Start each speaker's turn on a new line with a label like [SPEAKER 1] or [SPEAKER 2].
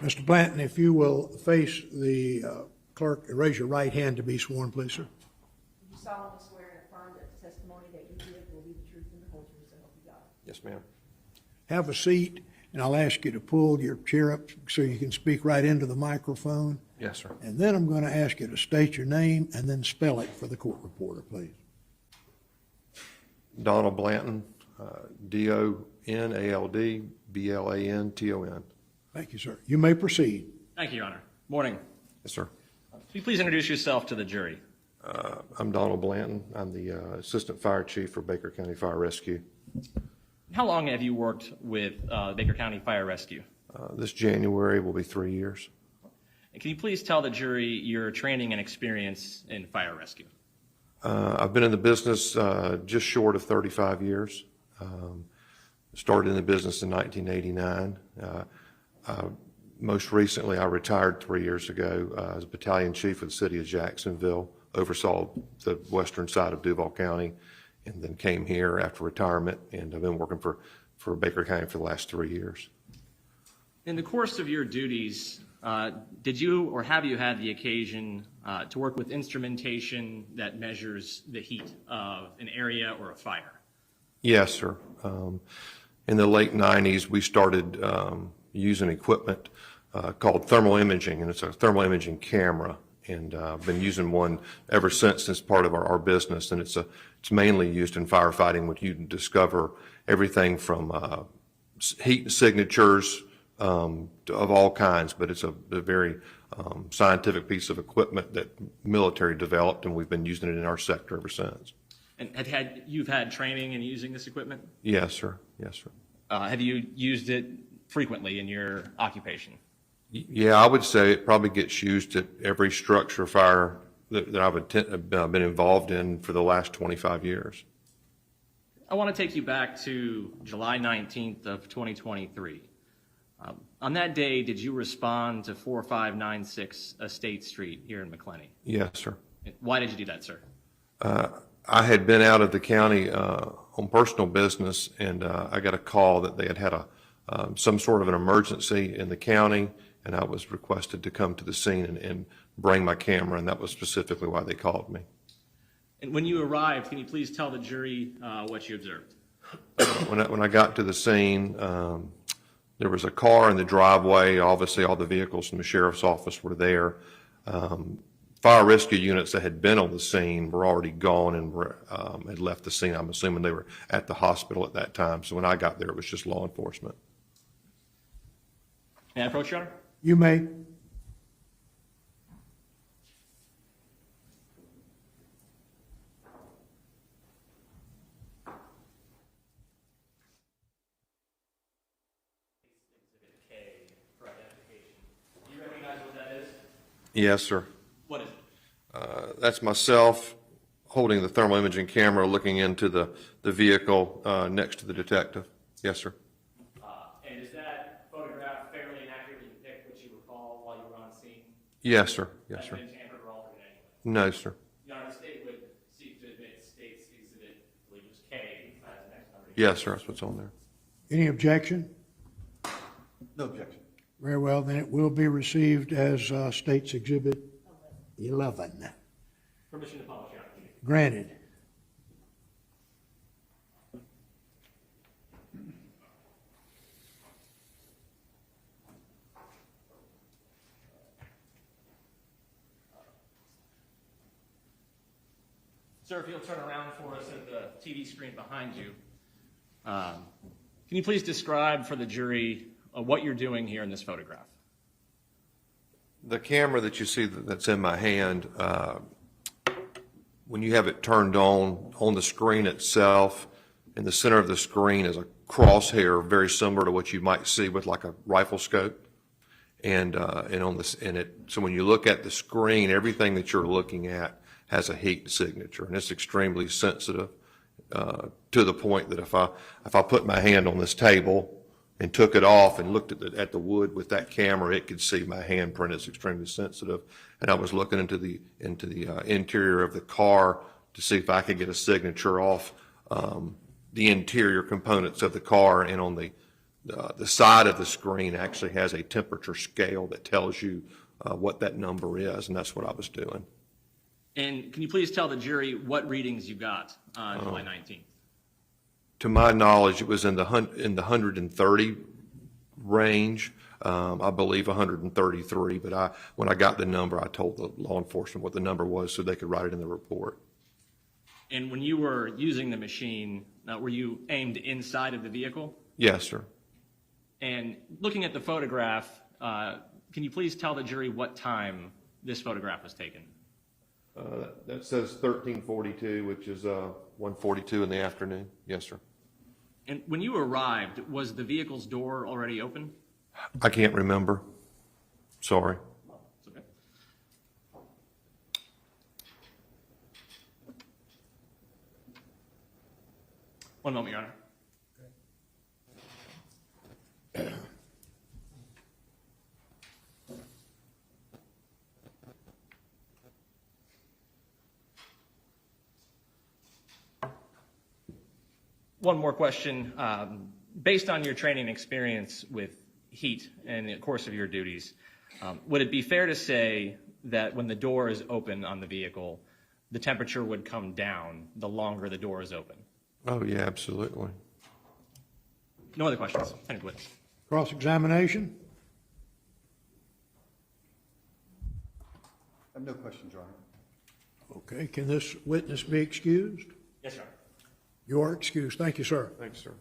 [SPEAKER 1] Mr. Blanton, if you will face the clerk and raise your right hand to be sworn, please, sir.
[SPEAKER 2] Do you solemnly swear and affirm that the testimony that you give will be the truth and the whole truth, so help you God?
[SPEAKER 3] Yes, ma'am.
[SPEAKER 1] Have a seat, and I'll ask you to pull your chair up so you can speak right into the microphone.
[SPEAKER 3] Yes, sir.
[SPEAKER 1] And then I'm going to ask you to state your name and then spell it for the court reporter, please.
[SPEAKER 3] Donald Blanton, D-O-N-A-L-D-B-L-A-N-T-O-N.
[SPEAKER 1] Thank you, sir. You may proceed.
[SPEAKER 4] Thank you, Your Honor. Morning.
[SPEAKER 3] Yes, sir.
[SPEAKER 4] Will you please introduce yourself to the jury?
[SPEAKER 3] I'm Donald Blanton. I'm the Assistant Fire Chief for Baker County Fire Rescue.
[SPEAKER 4] How long have you worked with Baker County Fire Rescue?
[SPEAKER 3] This January will be 3 years.
[SPEAKER 4] And can you please tell the jury your training and experience in fire rescue?
[SPEAKER 3] I've been in the business just short of 35 years. Started in the business in 1989. Most recently, I retired 3 years ago as battalion chief of the city of Jacksonville, oversaw the western side of Duval County, and then came here after retirement, and I've been working for Baker County for the last 3 years.
[SPEAKER 4] In the course of your duties, did you or have you had the occasion to work with instrumentation that measures the heat of an area or a fire?
[SPEAKER 3] Yes, sir. In the late 90s, we started using equipment called thermal imaging, and it's a thermal imaging camera, and I've been using one ever since as part of our business, and it's mainly used in firefighting, when you discover everything from heat signatures of all kinds, but it's a very scientific piece of equipment that military developed, and we've been using it in our sector ever since.
[SPEAKER 4] And you've had training in using this equipment?
[SPEAKER 3] Yes, sir. Yes, sir.
[SPEAKER 4] Have you used it frequently in your occupation?
[SPEAKER 3] Yeah, I would say it probably gets used at every structure fire that I've been involved in for the last 25 years.
[SPEAKER 4] I want to take you back to July 19th of 2023. On that day, did you respond to 4596 Estate Street here in McClenny?
[SPEAKER 3] Yes, sir.
[SPEAKER 4] Why did you do that, sir?
[SPEAKER 3] I had been out of the county on personal business, and I got a call that they had some sort of an emergency in the county, and I was requested to come to the scene and bring my camera, and that was specifically why they called me.
[SPEAKER 4] And when you arrived, can you please tell the jury what you observed?
[SPEAKER 3] When I got to the scene, there was a car in the driveway. Obviously, all the vehicles from the sheriff's office were there. Fire rescue units that had been on the scene were already gone and had left the scene. I'm assuming they were at the hospital at that time. So when I got there, it was just law enforcement.
[SPEAKER 4] May I approach, Your Honor?
[SPEAKER 1] You may.
[SPEAKER 4] Do you recognize what that is?
[SPEAKER 3] Yes, sir.
[SPEAKER 4] What is it?
[SPEAKER 3] That's myself holding the thermal imaging camera, looking into the vehicle next to the detective. Yes, sir.
[SPEAKER 4] And does that photograph fairly and accurately depict what you recall while you were on scene?
[SPEAKER 3] Yes, sir. Yes, sir.
[SPEAKER 4] Has been tampered or altered in any way?
[SPEAKER 3] No, sir.
[SPEAKER 4] Your Honor, the state would seek to admit State's Exhibit, I believe it was K, as an next number.
[SPEAKER 3] Yes, sir. That's what's on there.
[SPEAKER 1] Any objection?
[SPEAKER 5] No objection.
[SPEAKER 1] Very well, then it will be received as State's Exhibit 11.
[SPEAKER 4] Permission to publish, Your Honor.
[SPEAKER 1] Granted.
[SPEAKER 4] Sir, if you'll turn around for us at the TV screen behind you, can you please describe for the jury what you're doing here in this photograph?
[SPEAKER 3] The camera that you see that's in my hand, when you have it turned on the screen itself, in the center of the screen is a crosshair very similar to what you might see with like a rifle scope. And on this, so when you look at the screen, everything that you're looking at has a heat signature, and it's extremely sensitive to the point that if I put my hand on this table and took it off and looked at the wood with that camera, it could see my handprint. It's extremely sensitive. And I was looking into the interior of the car to see if I could get a signature off the interior components of the car, and on the the side of the screen actually has a temperature scale that tells you what that number is, and that's what I was doing.
[SPEAKER 4] And can you please tell the jury what readings you got on July 19th?
[SPEAKER 3] To my knowledge, it was in the 130 range. I believe 133, but when I got the number, I told the law enforcement what the number was so they could write it in the report.
[SPEAKER 4] And when you were using the machine, were you aimed inside of the vehicle?
[SPEAKER 3] Yes, sir.
[SPEAKER 4] And looking at the photograph, can you please tell the jury what time this photograph was taken?
[SPEAKER 3] That says 1342, which is 1:42 in the afternoon. Yes, sir.
[SPEAKER 4] And when you arrived, was the vehicle's door already open?
[SPEAKER 3] I can't remember. Sorry.
[SPEAKER 4] It's okay. One moment, Your Honor. One more question. Based on your training experience with heat in the course of your duties, would it be fair to say that when the door is open on the vehicle, the temperature would come down the longer the door is open?
[SPEAKER 3] Oh, yeah, absolutely.
[SPEAKER 4] No other questions. Any witness?
[SPEAKER 1] Cross-examination?
[SPEAKER 5] I have no questions, Your Honor.
[SPEAKER 1] Okay, can this witness be excused?
[SPEAKER 4] Yes, Your Honor.
[SPEAKER 1] You are excused. Thank you, sir.
[SPEAKER 3] Thanks, sir.